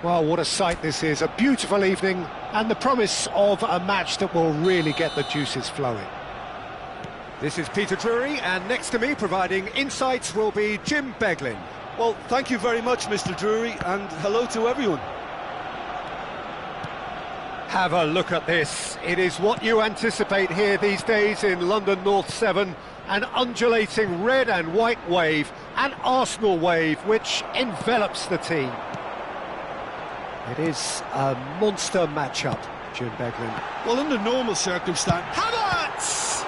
Well, what a sight this is, a beautiful evening, and the promise of a match that will really get the juices flowing. This is Peter Drury, and next to me, providing insights, will be Jim Beglin. Well, thank you very much, Mr. Drury, and hello to everyone. Have a look at this. It is what you anticipate here these days in London North 7, an undulating red and white wave, an Arsenal wave which envelops the team. It is a monster matchup, Jim Beglin. Well, under normal circumstances, Havertz!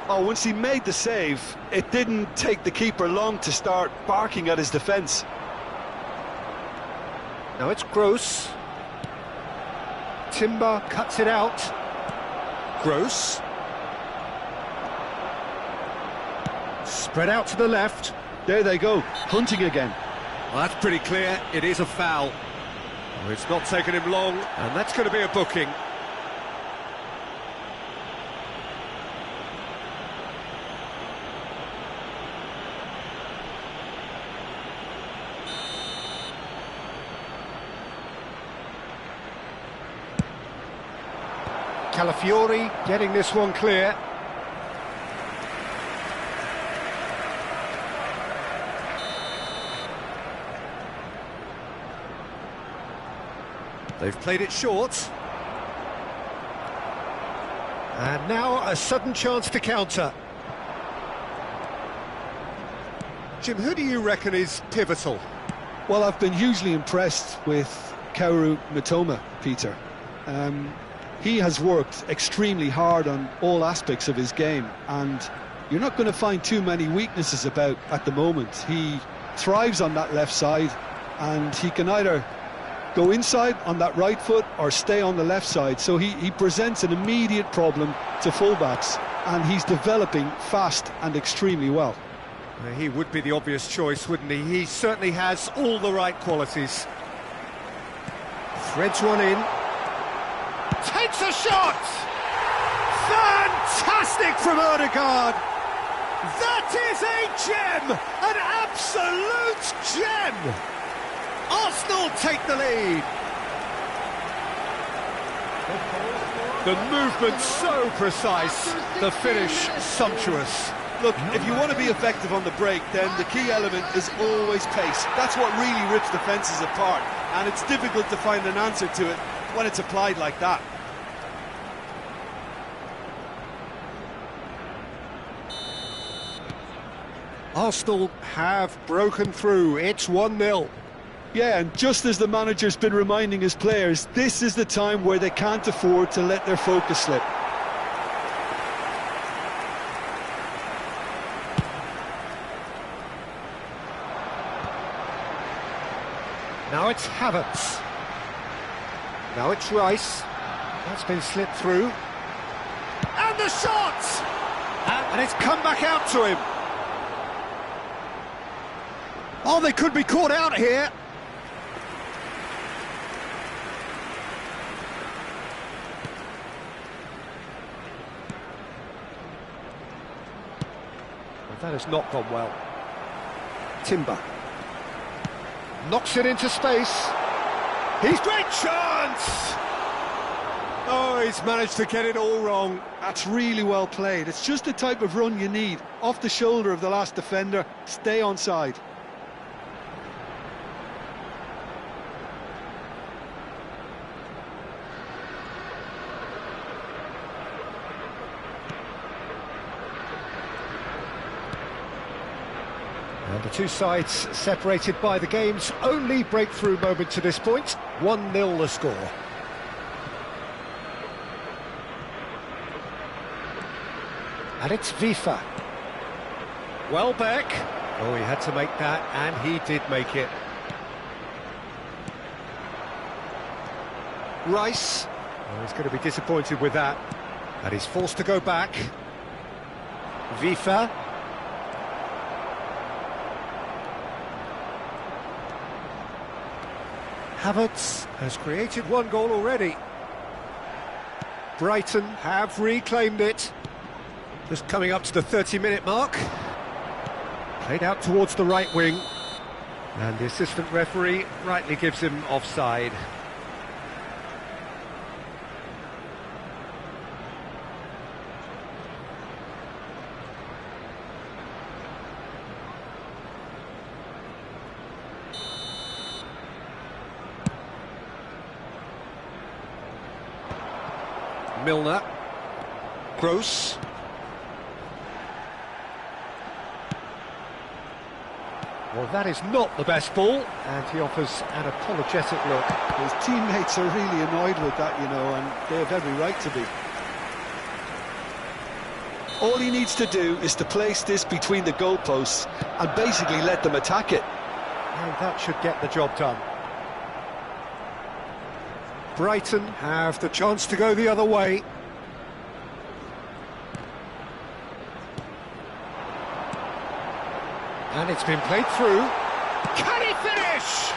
Oh, once he made the save, it didn't take the keeper long to start barking at his defence. Now it's Gross. Timber cuts it out. Gross. Spread out to the left. There they go, hunting again. Well, that's pretty clear, it is a foul. Well, it's not taken him long, and that's going to be a booking. Calafiori getting this one clear. They've played it short. And now a sudden chance to counter. Jim, who do you reckon is pivotal? Well, I've been hugely impressed with Kaoru Mitoma, Peter. He has worked extremely hard on all aspects of his game, and you're not going to find too many weaknesses about at the moment. He thrives on that left side, and he can either go inside on that right foot or stay on the left side, so he presents an immediate problem to fullbacks, and he's developing fast and extremely well. He would be the obvious choice, wouldn't he? He certainly has all the right qualities. Threads one in. Takes a shot! Fantastic from Odegaard! That is a gem! An absolute gem! Arsenal take the lead! The movement so precise, the finish sumptuous. Look, if you want to be effective on the break, then the key element is always pace. That's what really rips defences apart, and it's difficult to find an answer to it when it's applied like that. Arsenal have broken through. It's 1-0. Yeah, and just as the manager's been reminding his players, this is the time where they can't afford to let their focus slip. Now it's Havertz. Now it's Rice. That's been slipped through. And the shot! And it's come back out to him. Oh, they could be caught out here. Well, that has not gone well. Timber. Knocks it into space. He's great chance! Oh, he's managed to get it all wrong. That's really well played. It's just the type of run you need. Off the shoulder of the last defender, stay onside. And the two sides separated by the game's only breakthrough moment to this point. 1-0 the score. And it's Vifa. Welbeck. Oh, he had to make that, and he did make it. Rice. Oh, he's going to be disappointed with that. And he's forced to go back. Vifa. Havertz has created one goal already. Brighton have reclaimed it. Just coming up to the 30-minute mark. Played out towards the right wing. And the assistant referee rightly gives him offside. Milner. Gross. Well, that is not the best ball, and he offers an apologetic look. His teammates are really annoyed with that, you know, and they have every right to be. All he needs to do is to place this between the goalposts and basically let them attack it. And that should get the job done. Brighton have the chance to go the other way. And it's been played through. Can he finish?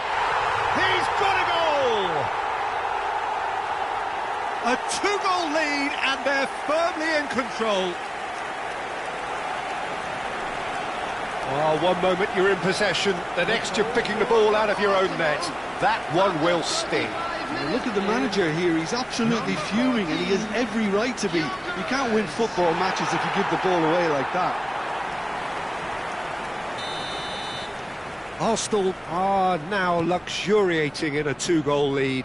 He's got a goal! A two-goal lead, and they're firmly in control. Oh, one moment you're in possession, the next you're picking the ball out of your own net. That one will sting. Look at the manager here, he's absolutely fuming, and he has every right to be. You can't win football matches if you give the ball away like that. Arsenal are now luxuriating in a two-goal lead.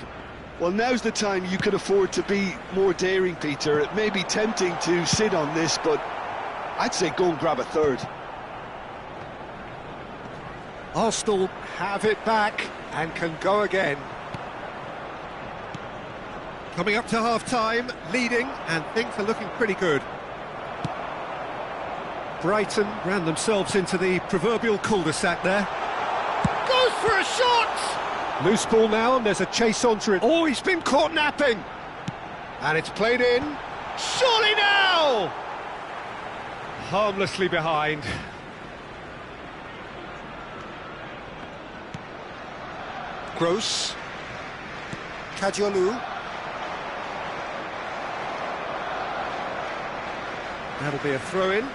Well, now's the time you can afford to be more daring, Peter. It may be tempting to sit on this, but I'd say go and grab a third. Arsenal have it back and can go again. Coming up to half-time, leading, and things are looking pretty good. Brighton ran themselves into the proverbial cul-de-sac there. Goes for a shot! Loose ball now, and there's a chase onto it. Oh, he's been caught napping! And it's played in. Surely now! Harmlessly behind. Gross. Kadiolu. That'll be a throw-in.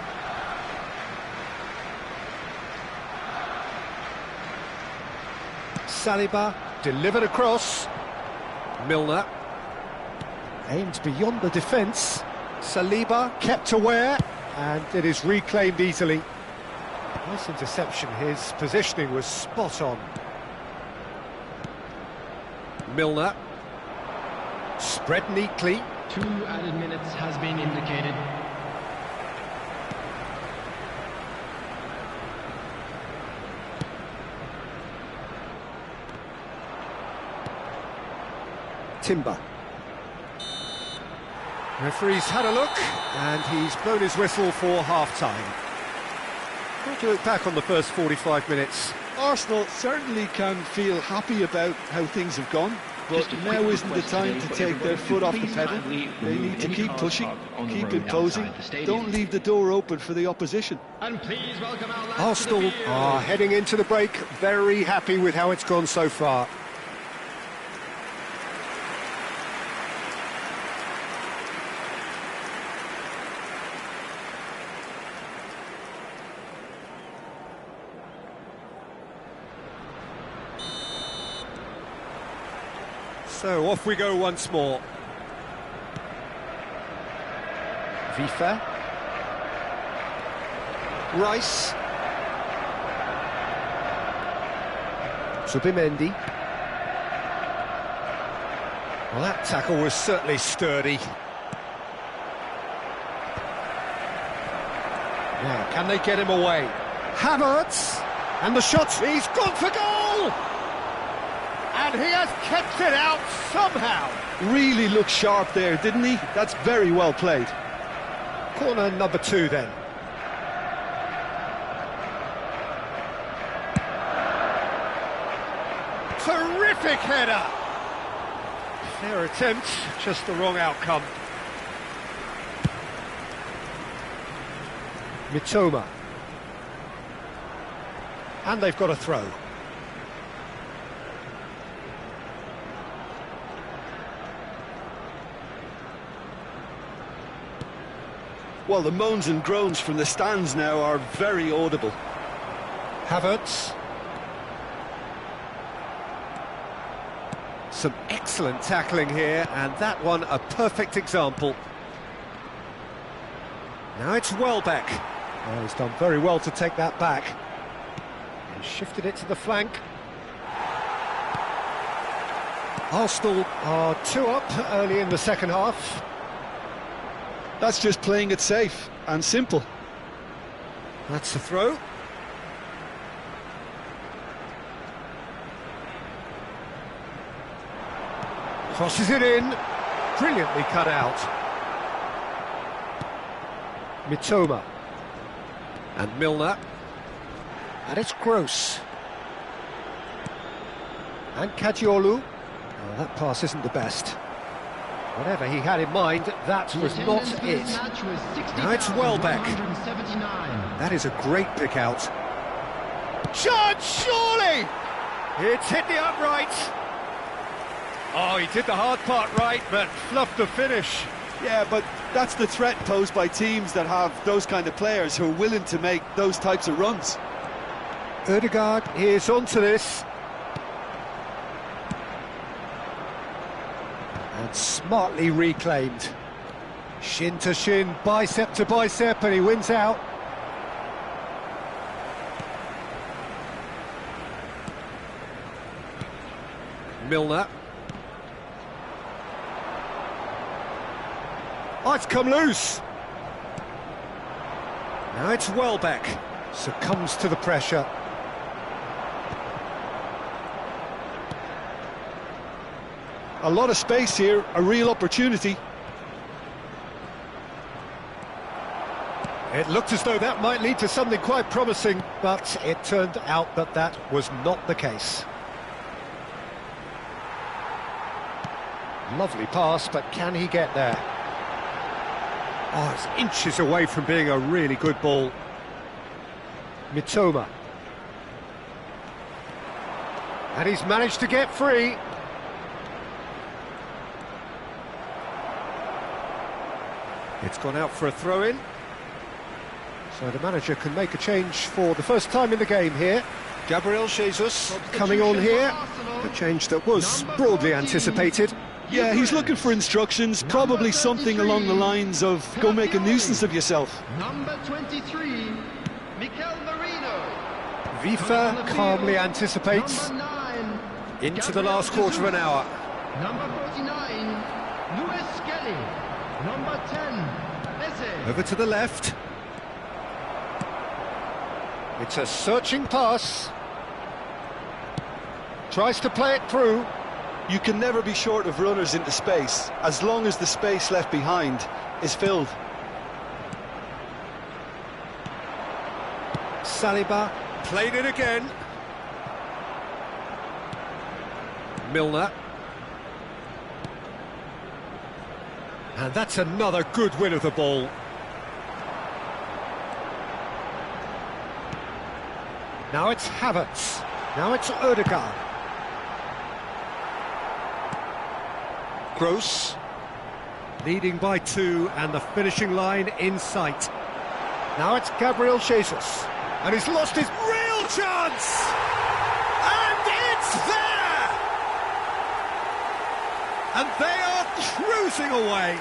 Saliba delivered across. Milner aimed beyond the defence. Saliba kept aware, and it is reclaimed easily. Nice interception. His positioning was spot on. Milner spread neatly. 2 added minutes has been indicated. Timber. Referee's had a look, and he's blown his whistle for half-time. What do you look back on the first 45 minutes? Arsenal certainly can feel happy about how things have gone, but now isn't the time to take their foot off the pedal. They need to keep pushing, keep imposing, don't leave the door open for the opposition. And please welcome our lads Arsenal to the field. are heading into the break, very happy with how it's gone so far. So off we go once more. Vifa. Rice. Subimendi. Well, that tackle was certainly sturdy. Now, can they get him away? Havertz. And the shot. He's gone for goal! And he has kept it out somehow. Really looked sharp there, didn't he? That's very well played. Corner number 2 then. Terrific header. Fair attempt, just the wrong outcome. Mitoma. And they've got a throw. Well, the moans and groans from the stands now are very audible. Havertz. Some excellent tackling here, and that one a perfect example. Now it's Welbeck. Oh, he's done very well to take that back. He shifted it to the flank. Arsenal are 2 up early in the second half. That's just playing it safe and simple. That's the throw. Crosses it in. Brilliantly cut out. Mitoma. And Milner. And it's Gross. And Kadiolu. Oh, that pass isn't the best. Whatever he had in mind, that was not it. Now it's Welbeck. That is a great pick out. Chance, surely! It's hit the upright. Oh, he did the hard part right, but fluffed the finish. Yeah, but that's the threat posed by teams that have those kind of players who are willing to make those types of runs. Ødegaard is onto this. And smartly reclaimed. Shin to shin, bicep to bicep, and he wins out. Milner. Oh, it's come loose. Now it's Welbeck. Succumbs to the pressure. A lot of space here, a real opportunity. It looked as though that might lead to something quite promising, but it turned out that that was not the case. Lovely pass, but can he get there? Oh, it's inches away from being a really good ball. Mitoma. And he's managed to get free. It's gone out for a throw-in. So the manager can make a change for the first time in the game here. Gabriel Jesus coming on here. A change that was broadly anticipated. Yeah, he's looking for instructions, probably something along the lines of go make a nuisance of yourself. Number 23, Mikel Merino. Vifa calmly anticipates. Number 9, Into the last quarter of an hour. Number 49, Lewis Kelly. Number 10, Eze. Over to the left. It's a searching pass. Tries to play it through. You can never be short of runners into space, as long as the space left behind is filled. Saliba played it again. Milner. And that's another good win of the ball. Now it's Havertz. Now it's Ødegaard. Gross. Leading by 2 and the finishing line in sight. Now it's Gabriel Jesus. And he's lost his real chance! And it's there! And they are cruising away.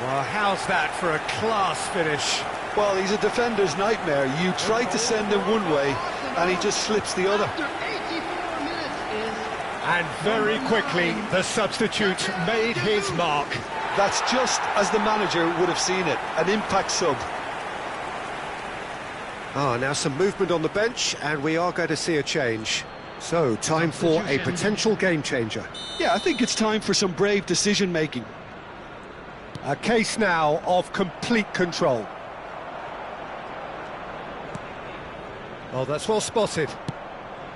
Well, how's that for a class finish? Well, he's a defender's nightmare. You try to send him one way, and he just slips the other. After 84 minutes is... And very quickly, the substitute made his mark. That's just as the manager would have seen it, an impact sub. Ah, now some movement on the bench, and we are going to see a change. So, time for a potential game changer. Yeah, I think it's time for some brave decision-making. A case now of complete control. Oh, that's well spotted.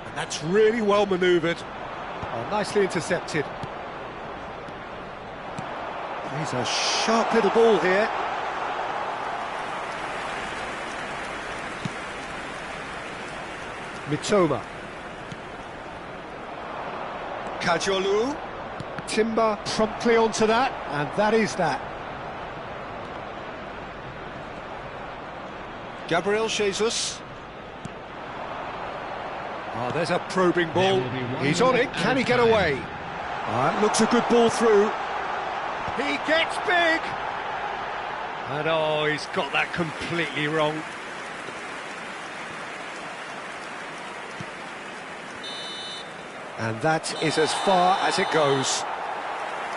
And that's really well manoeuvred. Oh, nicely intercepted. He's a sharp little ball here. Mitoma. Kadiolu. Timber promptly onto that, and that is that. Gabriel Jesus. Oh, there's a probing ball. There will be 1 He's on minute it. Can he added get time. away? Looks a good ball through. He gets big. And oh, he's got that completely wrong. And that is as far as it goes.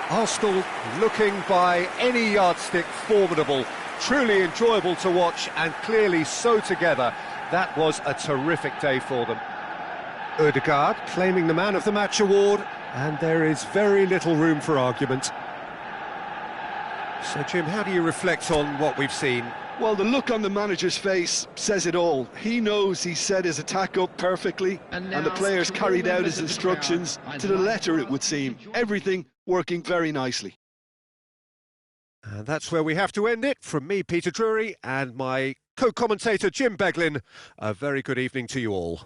Arsenal looking by any yardstick formidable, truly enjoyable to watch and clearly so together. That was a terrific day for them. Ødegaard claiming the Man of the Match award, and there is very little room for argument. So Jim, how do you reflect on what we've seen? Well, the look on the manager's face says it all. He knows he set his attack up perfectly, and the players carried out his instructions to the letter, it would seem. Everything working very nicely. And that's where we have to end it. From me, Peter Drury, and my co-commentator, Jim Beglin. A very good evening to you all.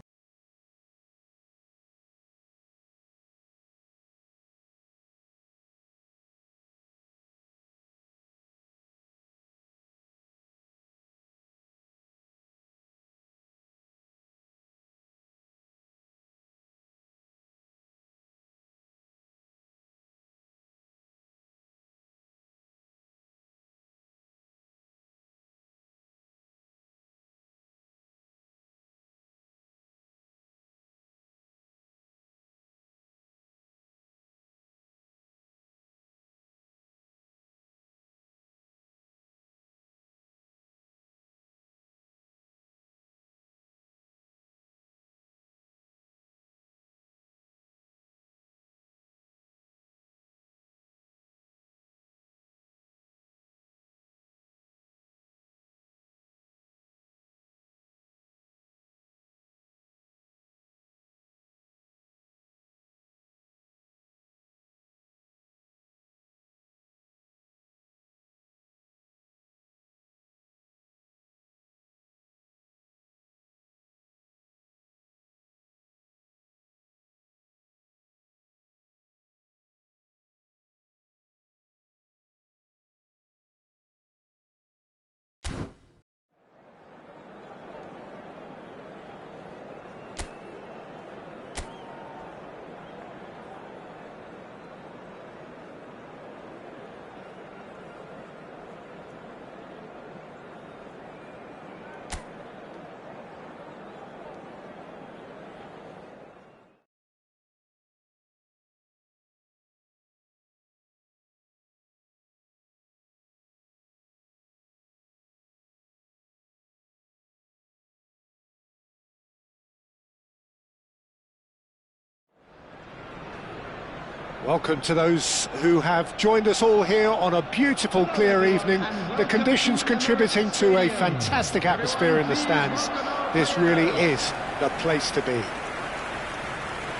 Welcome to those who have joined us all here on a beautiful, clear evening. The conditions contributing to a fantastic atmosphere in the stands. This really is the place to be.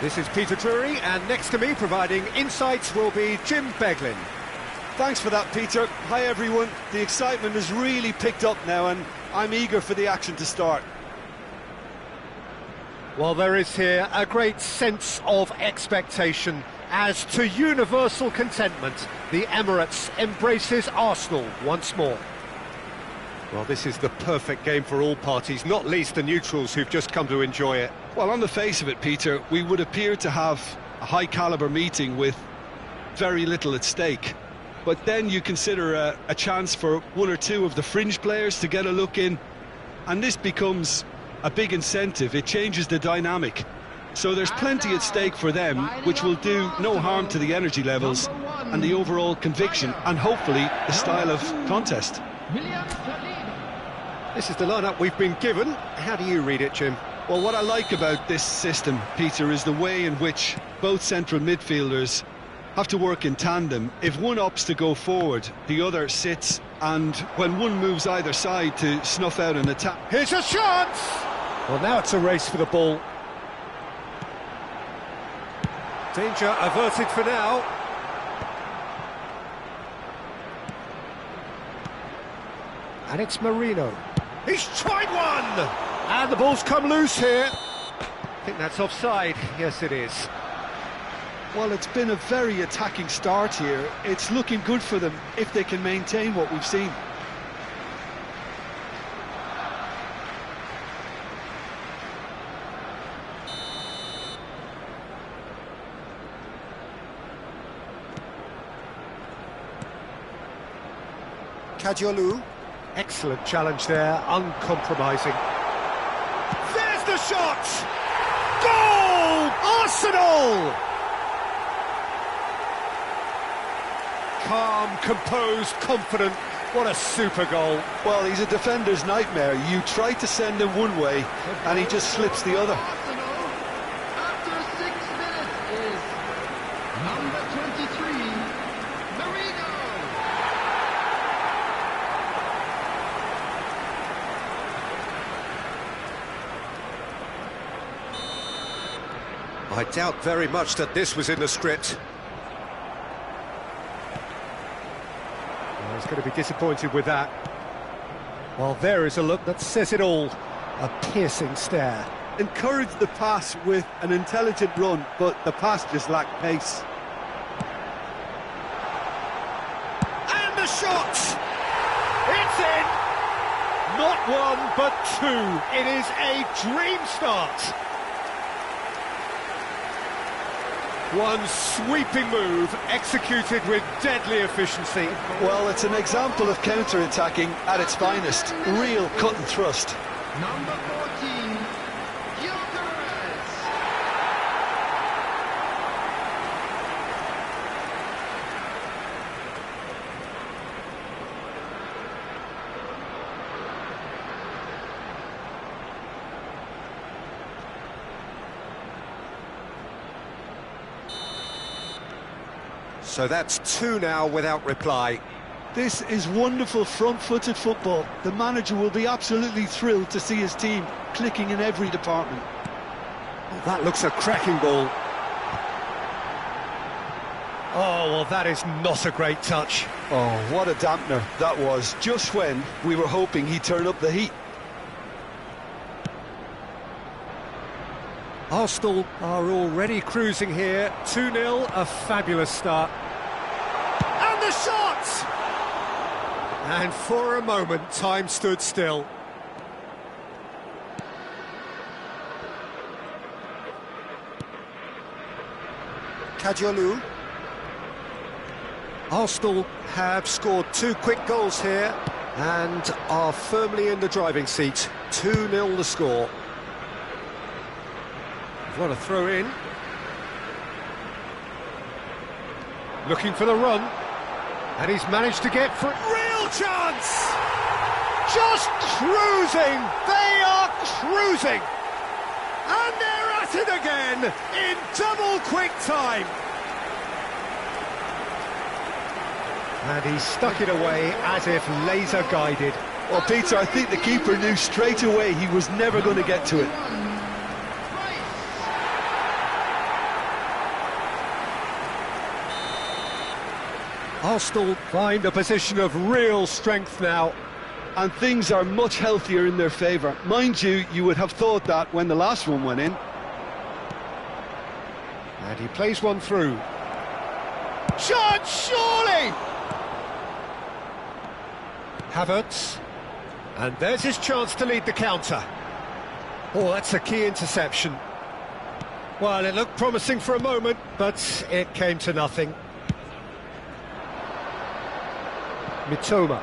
This is Peter Drury, and next to me, providing insights, will be Jim Beglin. Thanks for that, Peter. Hi, everyone. The excitement has really picked up now, and I'm eager for the action to start. Well, there is here a great sense of expectation. As to universal contentment, the Emirates embraces Arsenal once more. Well, this is the perfect game for all parties, not least the neutrals who've just come to enjoy it. Well, on the face of it, Peter, we would appear to have a high-caliber meeting with very little at stake. But then you consider a chance for one or two of the fringe players to get a look in, and this becomes a big incentive. It changes the dynamic. So there's plenty at stake for them, which will do no harm to the energy levels and the overall conviction and hopefully the style of contest. This is the lineup we've been given. How do you read it, Jim? Well, what I like about this system, Peter, is the way in which both central midfielders have to work in tandem. If one opts to go forward, the other sits, and when one moves either side to snuff out an attack... Here's a chance! Well, now it's a race for the ball. Danger averted for now. And it's Marino. He's tried one! And the ball's come loose here. I think that's offside. Yes, it is. Well, it's been a very attacking start here. It's looking good for them if they can maintain what we've seen. Kajolu. Excellent challenge there, uncompromising. There's the shot! Goal! Arsenal! Calm, composed, confident. What a super goal. Well, he's a defender's nightmare. You try to send him one way, and he just slips the other. Arsenal, after 6 minutes, is number 23, Marino. I doubt very much that this was in the script. Well, he's going to be disappointed with that. Well, there is a look that says it all. A piercing stare. Encouraged the pass with an intelligent run, but the pass just lacked pace. And the shot! It's in! Not one, but two. It is a dream start. One sweeping move, executed with deadly efficiency. Well, it's an example of counter-attacking at its finest. Real cut and thrust. Number 14, Gyökeres. So that's two now without reply. This is wonderful front-footed football. The manager will be absolutely thrilled to see his team clicking in every department. Well, that looks a cracking ball. Oh, well, that is not a great touch. Oh, what a dampener that was, just when we were hoping he'd turn up the heat. Arsenal are already cruising here. 2-0, a fabulous start. And the shot! And for a moment, time stood still. Kajolu. Arsenal have scored two quick goals here and are firmly in the driving seat. 2-0 the score. What a throw in. Looking for the run. And he's managed to get for real chance! Just cruising! They are cruising! And they're at it again in double quick time. And he stuck it away as if laser guided. Well, Peter, I think the keeper knew straight away he was never going to get to it. Arsenal find a position of real strength now. And things are much healthier in their favour. Mind you, you would have thought that when the last one went in. And he plays one through. Shot, surely! Havertz. And there's his chance to lead the counter. Oh, that's a key interception. Well, it looked promising for a moment, but it came to nothing. Mitoma.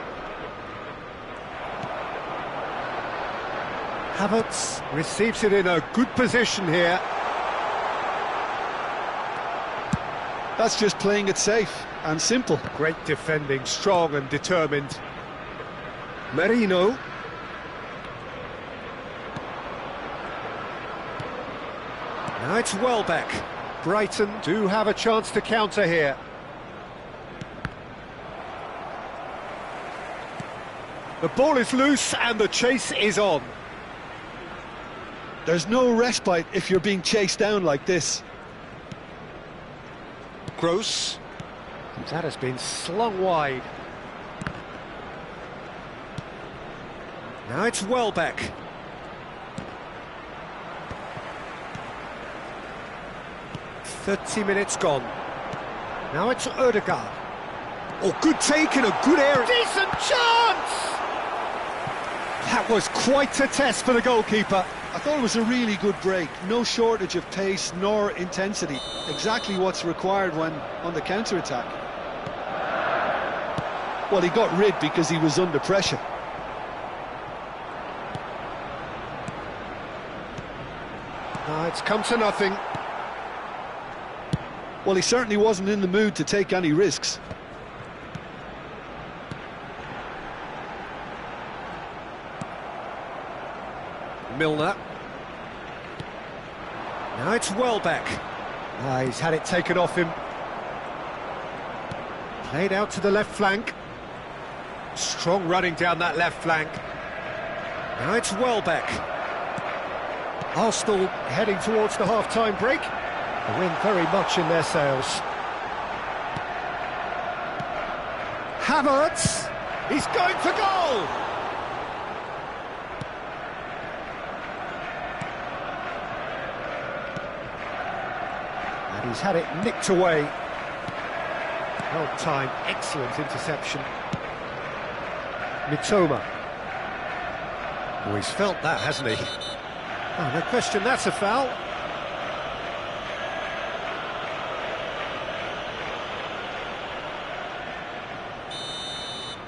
Havertz receives it in a good position here. That's just playing it safe and simple. Great defending, strong and determined. Marino. Now it's Welbeck. Brighton do have a chance to counter here. The ball is loose and the chase is on. There's no respite if you're being chased down like this. Gross. That has been slung wide. Now it's Welbeck. "30 minutes gone. Now it's Odegaard. Oh, good take in a good area. Decent chance! That was quite a test for the goalkeeper. I thought it was a really good break. No shortage of pace nor intensity. Exactly what's required when on the counter-attack. Well, he got rid because he was under pressure. It's come to nothing. Well, he certainly wasn't in the mood to take any risks. Milner. Now it's Welbeck. He's had it taken off him. Played out to the left flank. Strong running down that left flank. Now it's Welbeck. Arsenal heading towards the half-time break. The wind very much in their sails. Havertz. He's going for goal. And he's had it nicked away. Well timed, excellent interception. Mitoma. Oh, he's felt that, hasn't he? Oh, no question, that's a foul.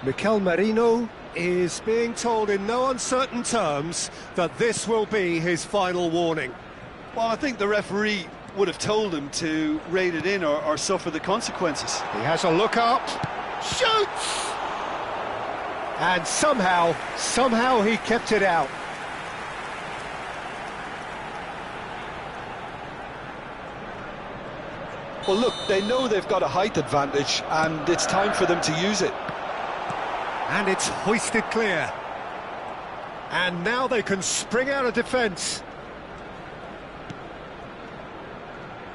Mikel Merino is being told in no uncertain terms that this will be his final warning. Well, I think the referee would have told him to rate it in or suffer the consequences. He has a look up, shoots! And somehow he kept it out. Well, look, they know they've got a height advantage, and it's time for them to use it. And it's hoisted clear. And now they can spring out of defence.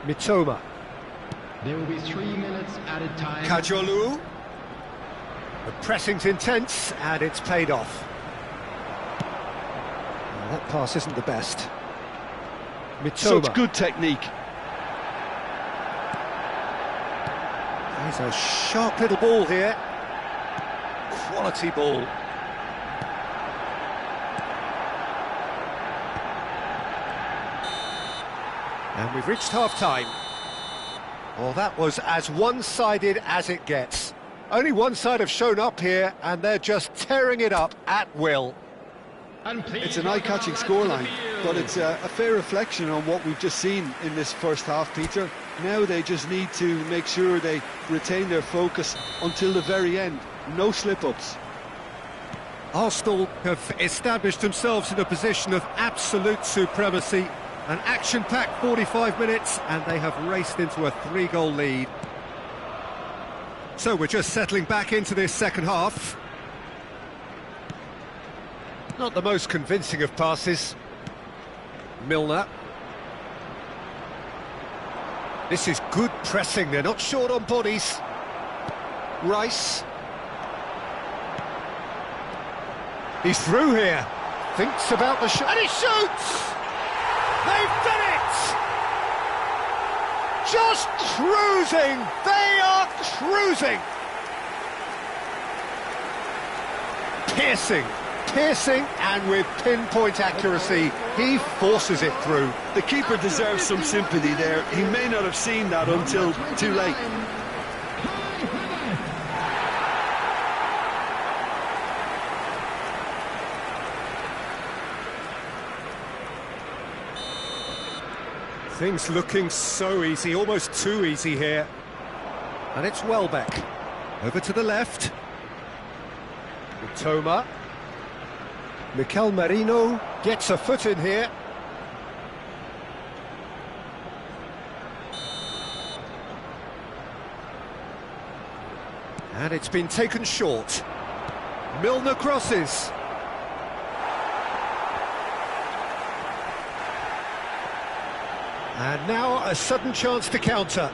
Mitoma. There will be 3 minutes added time. Kajolu. The pressing's intense, and it's paid off. Well, that pass isn't the best. Mitoma. Such good technique. There's a sharp little ball here. Quality ball. And we've reached half-time. Well, that was as one-sided as it gets. Only one side have shown up here, and they're just tearing it up at will. It's an eye-catching scoreline, but it's a fair reflection on what we've just seen in this first half, Peter. Now they just need to make sure they retain their focus until the very end. No slip-ups. Arsenal have established themselves in a position of absolute supremacy. An action-packed 45 minutes, and they have raced into a 3-goal lead. So we're just settling back into this second half. Not the most convincing of passes. Milner. This is good pressing, they're not short on bodies. Rice. He's through here. Thinks about the shot, and he shoots! They've done it! Just cruising! They are cruising! Piercing, and with pinpoint accuracy, he forces it through. The keeper deserves some sympathy there. He may not have seen that until too late. Things looking so easy, almost too easy here. And it's Welbeck. Over to the left. Mitoma. Mikel Merino gets a foot in here. And it's been taken short. Milner crosses. And now a sudden chance to counter.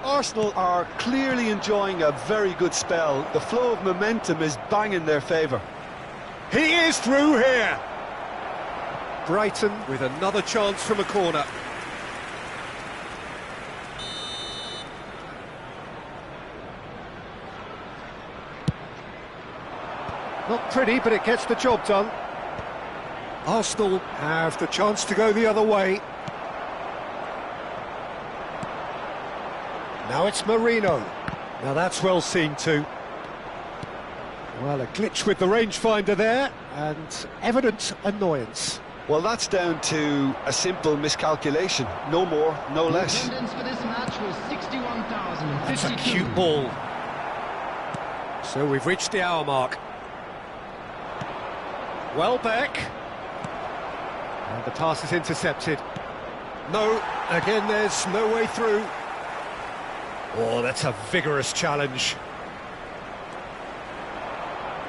Arsenal are clearly enjoying a very good spell. The flow of momentum is bang in their favour. He is through here. Brighton with another chance from a corner. Not pretty, but it gets the job done. Arsenal have the chance to go the other way. Now it's Marino. Now that's well seen too. Well, a glitch with the rangefinder there, and evident annoyance. Well, that's down to a simple miscalculation. No more, no less. Attendance for this match was 61,052. That's a cute ball. So we've reached the hour mark. Welbeck. And the pass is intercepted. No, again there's no way through. Oh, that's a vigorous challenge.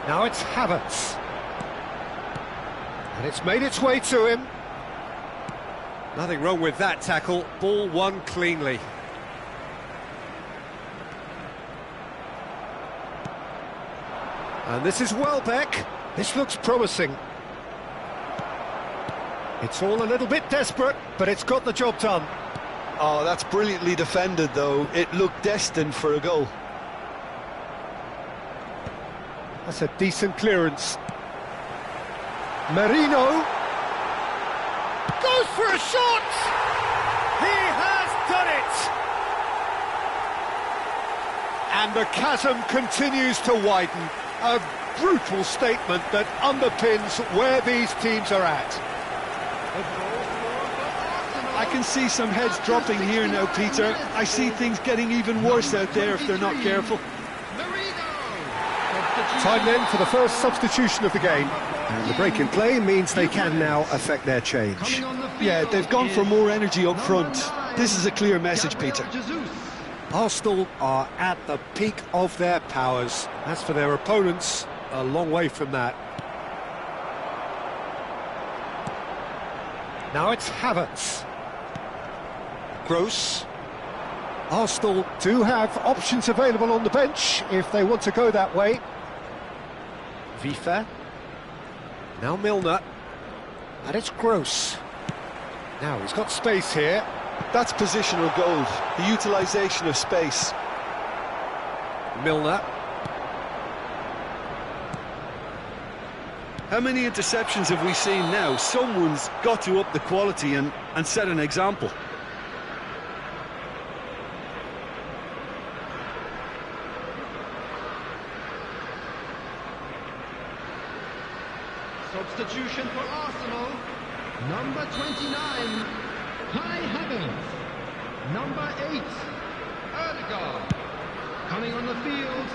Now it's Havertz. And it's made its way to him. Nothing wrong with that tackle. Ball won cleanly. And this is Welbeck. This looks promising. It's all a little bit desperate, but it's got the job done. Oh, that's brilliantly defended, though. It looked destined for a goal. That's a decent clearance. Marino goes for a shot! He has done it! And the chasm continues to widen. A brutal statement that underpins where these teams are at. I can see some heads dropping here now, Peter. I see things getting even worse out there if they're not careful. Time then for the first substitution of the game. And the break in play means they can now affect their change. Yeah, they've gone for more energy up front. This is a clear message, Peter. Arsenal are at the peak of their powers. As for their opponents, a long way from that. Now it's Havertz. Gross. Arsenal do have options available on the bench if they want to go that way. Vifa. Now Milner. And it's Gross. Now he's got space here. That's positional gold, the utilisation of space. Milner. How many interceptions have we seen now? Someone's got to up the quality and set an example. Substitution for Arsenal. Number 29, Kai Havertz. Number 8, Erdegaard. Coming on the field,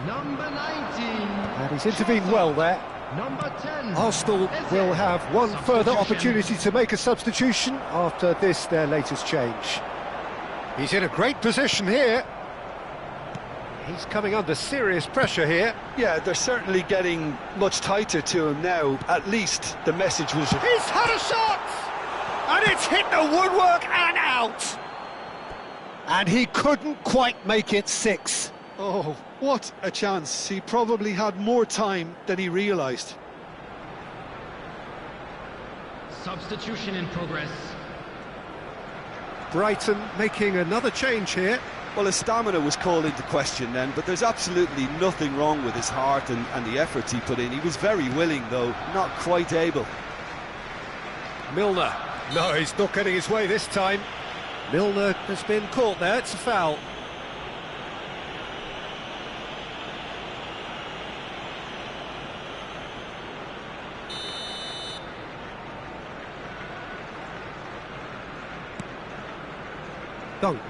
number 19. And he's intervened well there. Number 10. Arsenal will have one further opportunity to make a substitution after this, their latest change. He's in a great position here. He's coming under serious pressure here. Yeah, they're certainly getting much tighter to him now. At least the message was... He's had a shot! And it's hit the woodwork and out! And he couldn't quite make it 6. Oh, what a chance. He probably had more time than he realised. Substitution in progress. Brighton making another change here. Well, his stamina was called into question then, but there's absolutely nothing wrong with his heart and the efforts he put in. He was very willing, though, not quite able. Milner. No, he's not getting his way this time. Milner has been caught there, it's a foul. Dunk.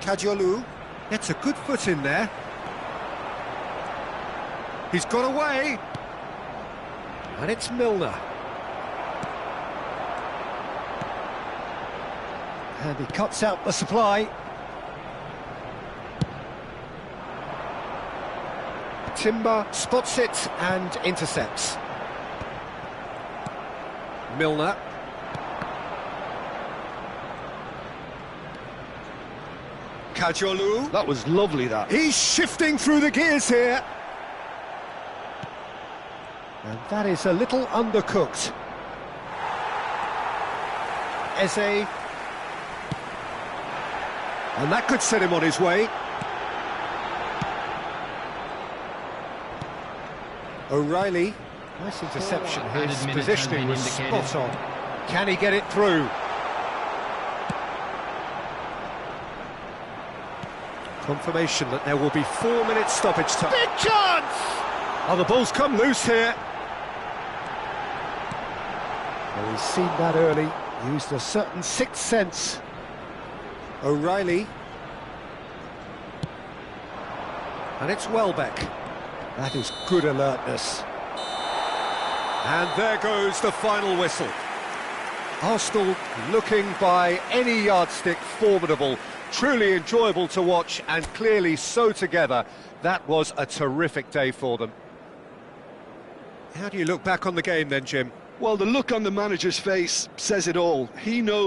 Kajolu gets a good foot in there. He's got away. And it's Milner. And he cuts out the supply. Timber spots it and intercepts. Milner. Kajolu. That was lovely, that. He's shifting through the gears here. And that is a little undercooked. Eze. And that could set him on his way. O'Reilly. Nice interception. His positioning was spot on. Can he get it through? Confirmation that there will be 4 minutes stoppage time. Big chance! Oh, the ball's come loose here. Well, he's seen that early, used a certain sixth sense. O'Reilly. And it's Welbeck. That is good alertness. And there goes the final whistle. Arsenal looking by any yardstick formidable, truly enjoyable to watch, and clearly so together. That was a terrific day for them. How do you look back on the game then, Jim? Well, the look on the manager's face says it all. He knows